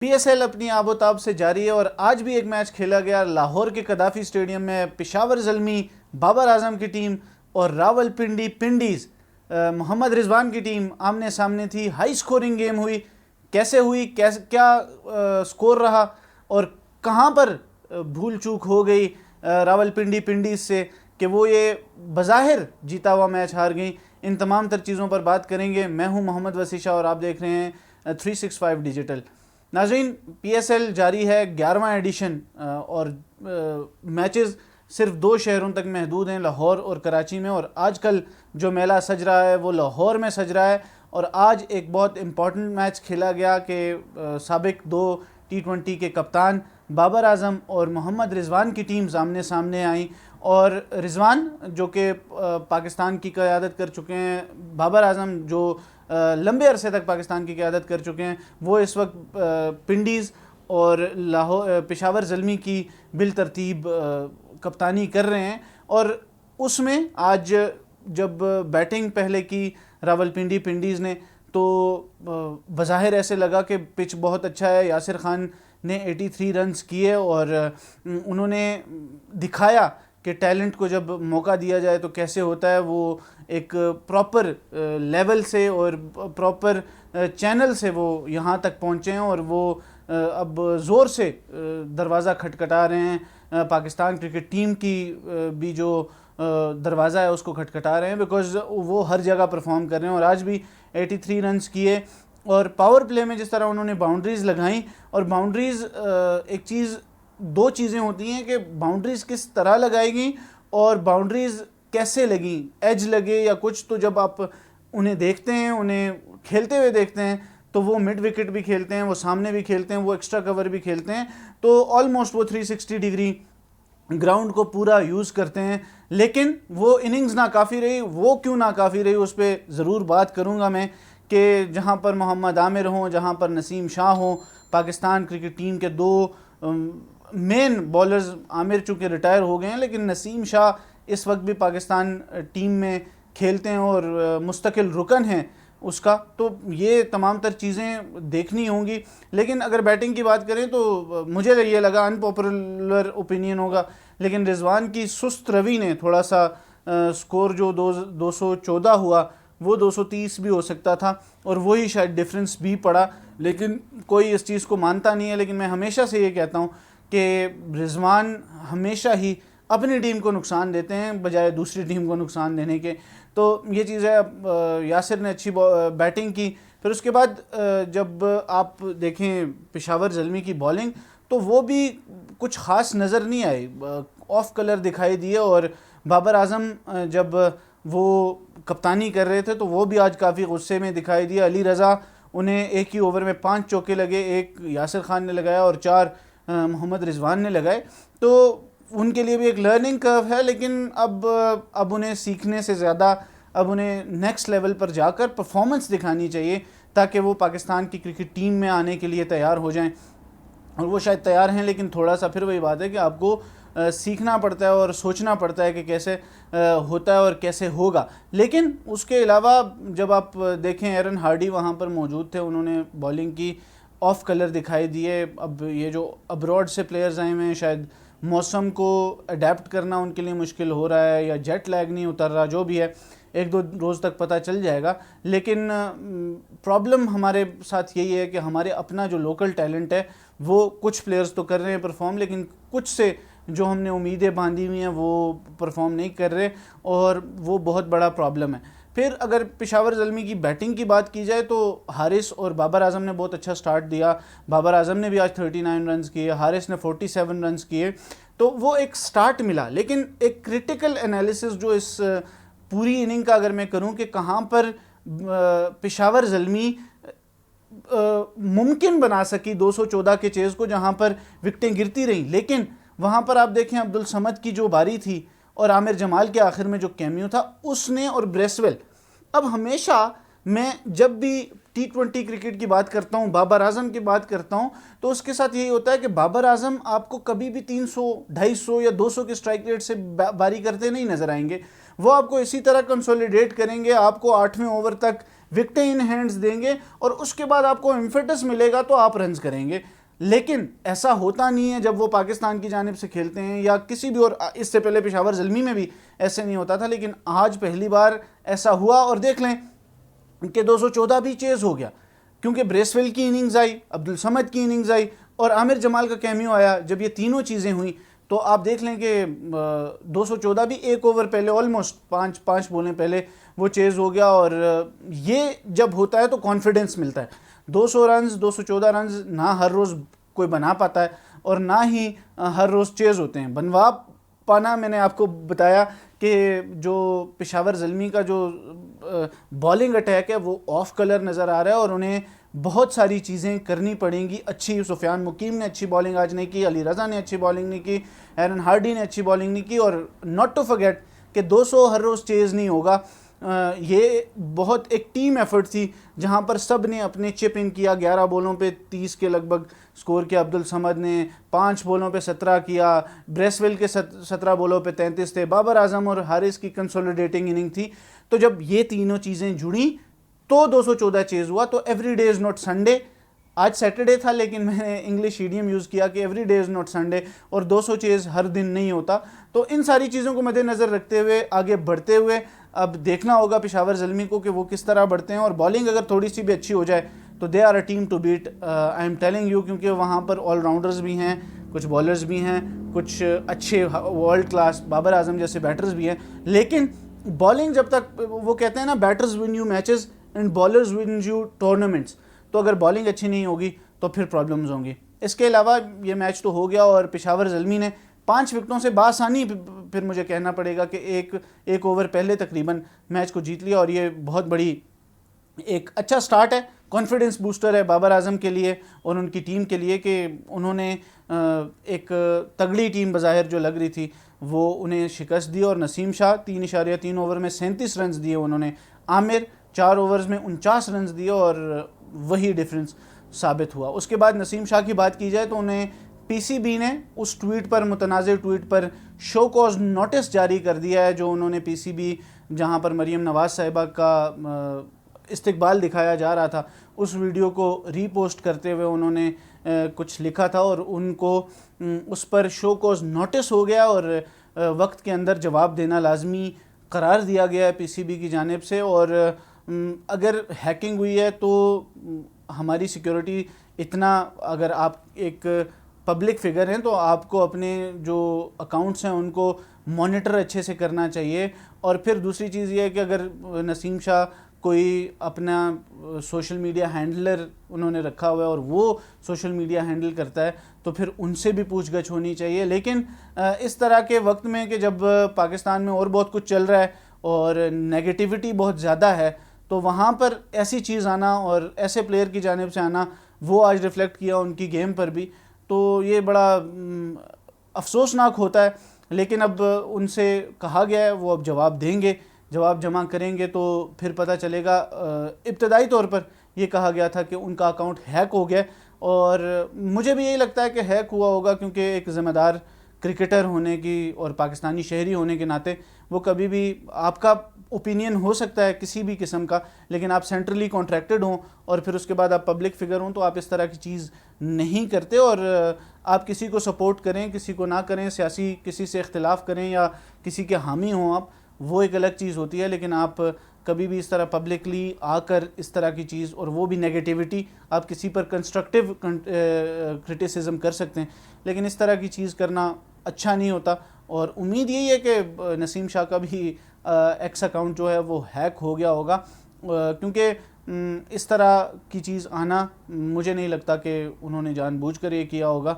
P S L اپنی آب و تاب سے جاری ہے اور آج بھی ایک میچ کھیلا گیا لاہور کے قذافی اسٹیڈیم میں. پشاور زلمی بابر اعظم کی ٹیم اور راول پنڈی پنڈیز محمد رضوان کی ٹیم آمنے سامنے تھی. ہائی سکورنگ گیم ہوئی. کیسے ہوئی, کیا سکور رہا اور کہاں پر بھول چوک ہو گئی راول پنڈی پنڈیز سے کہ وہ یہ بظاہر جیتا ہوا میچ ہار گئی. ان تمام تر چیزوں پر بات کریں گے. میں ہوں محمد وسیع شاہ اور آپ دیکھ رہے ہیں 365 ڈیجیٹل. ناظرین, پی ایس ایل جاری ہے 11واں ایڈیشن اور میچز صرف 2 شہروں تک محدود ہیں, لاہور اور کراچی میں. اور آج کل جو میلہ سج رہا ہے وہ لاہور میں سج رہا ہے. اور آج ایک بہت امپورٹنٹ میچ کھیلا گیا کہ سابق 2 T20 کے کپتان بابر اعظم اور محمد رضوان کی ٹیمز آمنے سامنے آئیں. اور رضوان جو کہ پاکستان کی قیادت کر چکے ہیں, بابر اعظم جو لمبے عرصے تک پاکستان کی قیادت کر چکے ہیں, وہ اس وقت پنڈیز اور پشاور زلمی کی بالترتیب کپتانی کر رہے ہیں. اور اس میں آج جب بیٹنگ پہلے کی راول پنڈی پنڈیز نے تو بظاہر ایسے لگا کہ پچ بہت اچھا ہے. یاسر خان نے 83 رنز کیے اور انہوں نے دکھایا کہ ٹیلنٹ کو جب موقع دیا جائے تو کیسے ہوتا ہے. وہ ایک پراپر لیول سے اور پراپر چینل سے وہ یہاں تک پہنچے ہیں اور وہ اب زور سے دروازہ کھٹکھٹا رہے ہیں. پاکستان کرکٹ ٹیم کی بھی جو دروازہ ہے اس کو کھٹکھٹا رہے ہیں, بیکاز وہ ہر جگہ پرفارم کر رہے ہیں. اور آج بھی 83 رنز کیے اور پاور پلے میں جس طرح انہوں نے باؤنڈریز لگائیں. اور باؤنڈریز ایک چیز, 2 چیزیں ہوتی ہیں کہ باؤنڈریز کس طرح لگائی گئیں اور باؤنڈریز کیسے لگیں, ایج لگے یا کچھ. تو جب آپ انہیں دیکھتے ہیں, انہیں کھیلتے ہوئے دیکھتے ہیں, تو وہ مڈ وکٹ بھی کھیلتے ہیں, وہ سامنے بھی کھیلتے ہیں, وہ ایکسٹرا کور بھی کھیلتے ہیں. تو آلموسٹ وہ 360 ڈگری گراؤنڈ کو پورا یوز کرتے ہیں. لیکن وہ اننگز ناکافی رہی. وہ کیوں ناکافی رہی اس پہ ضرور بات کروں گا میں, کہ جہاں پر محمد عامر ہوں, جہاں پر نسیم شاہ ہوں, پاکستان کرکٹ ٹیم کے 2 مین بولرز, عامر چونکہ ریٹائر ہو گئے ہیں لیکن نسیم شاہ اس وقت بھی پاکستان ٹیم میں کھیلتے ہیں اور مستقل رکن ہیں اس کا. تو یہ تمام تر چیزیں دیکھنی ہوں گی. لیکن اگر بیٹنگ کی بات کریں تو مجھے یہ لگا, ان پاپولر اوپینین ہوگا, لیکن رضوان کی سست روی نے تھوڑا سا سکور جو 214 ہوا وہ 230 بھی ہو سکتا تھا اور وہی شاید ڈیفرنس بھی پڑا. لیکن کوئی اس چیز کو مانتا نہیں ہے. لیکن میں ہمیشہ سے یہ کہتا ہوں کہ رضوان ہمیشہ ہی اپنی ٹیم کو نقصان دیتے ہیں بجائے دوسری ٹیم کو نقصان دینے کے. تو یہ چیز ہے. یاسر نے اچھی بیٹنگ کی. پھر اس کے بعد جب آپ دیکھیں پشاور زلمی کی بالنگ تو وہ بھی کچھ خاص نظر نہیں آئی, آف کلر دکھائی دیے. اور بابر اعظم جب وہ کپتانی کر رہے تھے تو وہ بھی آج کافی غصے میں دکھائی دیا. علی رضا, انہیں ایک ہی اوور میں 5 چوکے لگے, 1 یاسر خان نے لگایا اور 4 محمد رضوان نے لگائے. تو ان کے لیے بھی ایک لرننگ کرو ہے. لیکن اب انہیں سیکھنے سے زیادہ اب انہیں نیکسٹ لیول پر جا کر پرفارمنس دکھانی چاہیے تاکہ وہ پاکستان کی کرکٹ ٹیم میں آنے کے لیے تیار ہو جائیں. اور وہ شاید تیار ہیں, لیکن تھوڑا سا پھر وہی بات ہے کہ آپ کو سیکھنا پڑتا ہے اور سوچنا پڑتا ہے کہ کیسے ہوتا ہے اور کیسے ہوگا. لیکن اس کے علاوہ جب آپ دیکھیں ایرن ہارڈی وہاں پر موجود تھے, انہوں نے بالنگ کی, آف کلر دکھائی دیے. اب یہ جو ابراڈ سے پلیئرز آئے ہوئے ہیں, شاید موسم کو اڈیپٹ کرنا ان کے لیے مشکل ہو رہا ہے یا جیٹ لیگ نہیں اتر رہا, جو بھی ہے 1-2 روز تک پتہ چل جائے گا. لیکن پرابلم ہمارے ساتھ یہی ہے کہ ہمارے اپنا جو لوکل ٹیلنٹ ہے وہ کچھ پلیئرز تو کر رہے ہیں پرفارم, لیکن کچھ سے جو ہم نے امیدیں باندھی ہوئی ہیں وہ پرفارم نہیں کر رہے, اور وہ بہت بڑا پرابلم ہے. پھر اگر پشاور زلمی کی بیٹنگ کی بات کی جائے تو حارث اور بابر اعظم نے بہت اچھا سٹارٹ دیا. بابر اعظم نے بھی آج 39 رنز کیے, حارث نے 47 رنز کیے. تو وہ ایک سٹارٹ ملا. لیکن ایک کرٹیکل انالیسس جو اس پوری اننگ کا اگر میں کروں کہ کہاں پر پشاور زلمی ممکن بنا سکی 214 کے چیز کو, جہاں پر وکٹیں گرتی رہیں. لیکن وہاں پر آپ دیکھیں عبدالصمد کی جو باری تھی اور عامر جمال کے آخر میں جو کیمیو تھا اس نے, اور بریسویل. اب ہمیشہ میں جب بھی T20 کرکٹ کی بات کرتا ہوں, بابر اعظم کی بات کرتا ہوں, تو اس کے ساتھ یہی ہوتا ہے کہ بابر اعظم آپ کو کبھی بھی 300, 250 یا 200 کے سٹرائک ریٹ سے باری کرتے نہیں نظر آئیں گے. وہ آپ کو اسی طرح کنسولیڈیٹ کریں گے, آپ کو 8ویں اوور تک وکٹیں ان ہینڈز دیں گے اور اس کے بعد آپ کو امفیٹس ملے گا تو آپ رنز کریں گے. لیکن ایسا ہوتا نہیں ہے جب وہ پاکستان کی جانب سے کھیلتے ہیں یا کسی بھی اور, اس سے پہلے پشاور زلمی میں بھی ایسے نہیں ہوتا تھا, لیکن آج پہلی بار ایسا ہوا. اور دیکھ لیں کہ 214 بھی چیز ہو گیا کیونکہ بریسویل کی اننگز آئی, عبدالصمد کی اننگز آئی اور عامر جمال کا کیمیو آیا. جب یہ تینوں چیزیں ہوئیں تو آپ دیکھ لیں کہ 214 بھی ایک اوور پہلے آلموسٹ پانچ بولیں پہلے وہ چیز ہو گیا. اور یہ جب ہوتا ہے تو کانفیڈنس ملتا ہے. 200 رنز 214 رنز نہ ہر روز کوئی بنا پاتا ہے اور نہ ہی ہر روز چیز ہوتے ہیں. بنوا پانا میں نے آپ کو بتایا کہ جو پشاور زلمی کا جو بالنگ اٹیک ہے وہ آف کلر نظر آ رہا ہے اور انہیں بہت ساری چیزیں کرنی پڑیں گی. اچھی سفیان مقیم نے اچھی بالنگ آج نہیں کی, علی رضا نے اچھی بالنگ نہیں کی, ایرن ہارڈی نے اچھی بالنگ نہیں کی. اور ناٹ ٹو فرگیٹ کہ 200 ہر روز چیز نہیں ہوگا. یہ بہت ایک ٹیم ایفرٹ تھی جہاں پر سب نے اپنے چپ ان کیا. 11 بولوں پہ 30 کے لگ بھگ سکور کیا عبدالصمد نے, 5 بولوں پہ 17 کیا, بریسویل کے 17 بولوں پہ 33 تھے, بابر اعظم اور حارث کی کنسولیڈیٹنگ اننگ تھی. تو جب یہ تینوں چیزیں جڑیں تو 214 چیز ہوا. تو every day is not Sunday. آج سیٹرڈے تھا لیکن میں نے انگلش ایڈیم یوز کیا کہ every day is not Sunday, اور 200 چیز ہر دن نہیں ہوتا. تو ان ساری چیزوں کو مد نظر رکھتے ہوئے آگے بڑھتے ہوئے اب دیکھنا ہوگا پشاور زلمی کو کہ وہ کس طرح بڑھتے ہیں. اور بالنگ اگر تھوڑی سی بھی اچھی ہو جائے تو they are a team to beat, I am telling you, کیونکہ وہاں پر آل راؤنڈرز بھی ہیں, کچھ بالرز بھی ہیں, کچھ اچھے ورلڈ کلاس بابر اعظم جیسے بیٹرز بھی ہیں. لیکن بالنگ جب تک, وہ کہتے ہیں نا batters one you matches and bowlers one you tournaments, تو اگر بالنگ اچھی نہیں ہوگی تو پھر پرابلمز ہوں گی. اس کے علاوہ یہ میچ تو ہو گیا اور پشاور زلمی نے 5 وکٹوں سے بآسانی پھر مجھے کہنا پڑے گا کہ ایک اوور پہلے تقریباً میچ کو جیت لیا. اور یہ بہت بڑی ایک اچھا سٹارٹ ہے, کانفیڈنس بوسٹر ہے بابر اعظم کے لیے اور ان کی ٹیم کے لیے کہ انہوں نے ایک تگڑی ٹیم بظاہر جو لگ رہی تھی وہ انہیں شکست دی. اور نسیم شاہ 3.3 اوور میں 37 رنز دیے انہوں نے, عامر 4 اوورز میں 49 رنز دیے اور وہی ڈیفرنس ثابت ہوا. اس کے بعد نسیم شاہ کی بات کی جائے تو انہیں پی سی بی نے اس ٹویٹ پر, متنازع ٹویٹ پر شو کوز نوٹس جاری کر دیا ہے جو انہوں نے پی سی بی جہاں پر مریم نواز صاحبہ کا استقبال دکھایا جا رہا تھا, اس ویڈیو کو ری پوسٹ کرتے ہوئے انہوں نے کچھ لکھا تھا اور ان کو اس پر شو کوز نوٹس ہو گیا اور وقت کے اندر جواب دینا لازمی قرار دیا گیا ہے پی سی بی کی جانب سے. اور اگر ہیکنگ ہوئی ہے تو ہماری سیکیورٹی اتنا, اگر آپ ایک پبلک فگر ہیں تو آپ کو اپنے جو اکاؤنٹس ہیں ان کو مانیٹر اچھے سے کرنا چاہیے. اور پھر دوسری چیز یہ ہے کہ اگر نسیم شاہ کوئی اپنا سوشل میڈیا ہینڈلر انہوں نے رکھا ہوا ہے اور وہ سوشل میڈیا ہینڈل کرتا ہے تو پھر ان سے بھی پوچھ گچھ ہونی چاہیے. لیکن اس طرح کے وقت میں کہ جب پاکستان میں اور بہت کچھ چل رہا ہے اور نیگیٹیوٹی بہت زیادہ ہے, تو وہاں پر ایسی چیز آنا اور ایسے پلیئر کی جانب سے آنا, وہ آج ریفلیکٹ کیا ان کی گیم پر بھی, تو یہ بڑا افسوسناک ہوتا ہے. لیکن اب ان سے کہا گیا ہے وہ اب جواب دیں گے, جواب جمع کریں گے تو پھر پتہ چلے گا. ابتدائی طور پر یہ کہا گیا تھا کہ ان کا اکاؤنٹ ہیک ہو گیا, اور مجھے بھی یہی لگتا ہے کہ ہیک ہوا ہوگا کیونکہ ایک ذمہ دار کرکٹر ہونے کی اور پاکستانی شہری ہونے کے ناطے وہ کبھی بھی, آپ کا اوپینین ہو سکتا ہے کسی بھی قسم کا, لیکن آپ سینٹرلی کانٹریکٹڈ ہوں اور پھر اس کے بعد آپ پبلک فگر ہوں تو آپ اس طرح کی چیز نہیں کرتے. اور آپ کسی کو سپورٹ کریں کسی کو نہ کریں, سیاسی کسی سے اختلاف کریں یا کسی کے حامی ہوں آپ, وہ ایک الگ چیز ہوتی ہے. لیکن آپ کبھی بھی اس طرح پبلکلی آ کر اس طرح کی چیز, اور وہ بھی نیگیٹیوٹی, آپ کسی پر کنسٹرکٹیو کرٹیسزم کر سکتے ہیں لیکن اس طرح کی چیز کرنا اچھا نہیں ہوتا. اور امید یہی ہے کہ نسیم شاہ کا بھی ایکس اکاؤنٹ جو ہے وہ ہیک ہو گیا ہوگا, کیونکہ اس طرح کی چیز آنا مجھے نہیں لگتا کہ انہوں نے جان بوجھ کر یہ کیا ہوگا.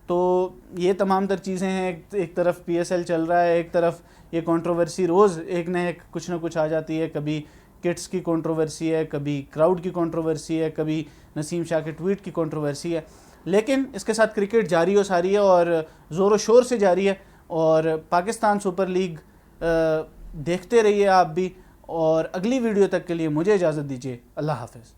تو یہ تمام تر چیزیں ہیں, ایک طرف پی ایس ایل چل رہا ہے, ایک طرف یہ کنٹروورسی روز ایک نہ ایک کچھ نہ کچھ آ جاتی ہے. کبھی کٹس کی کنٹروورسی ہے, کبھی کراؤڈ کی کنٹروورسی ہے, کبھی نسیم شاہ کے ٹویٹ کی کنٹروورسی ہے. لیکن اس کے ساتھ کرکٹ جاری و ساری ہے اور زور و شور سے جاری ہے. اور پاکستان سپر لیگ دیکھتے رہیے آپ بھی, اور اگلی ویڈیو تک کے لیے مجھے اجازت دیجیے. اللہ حافظ.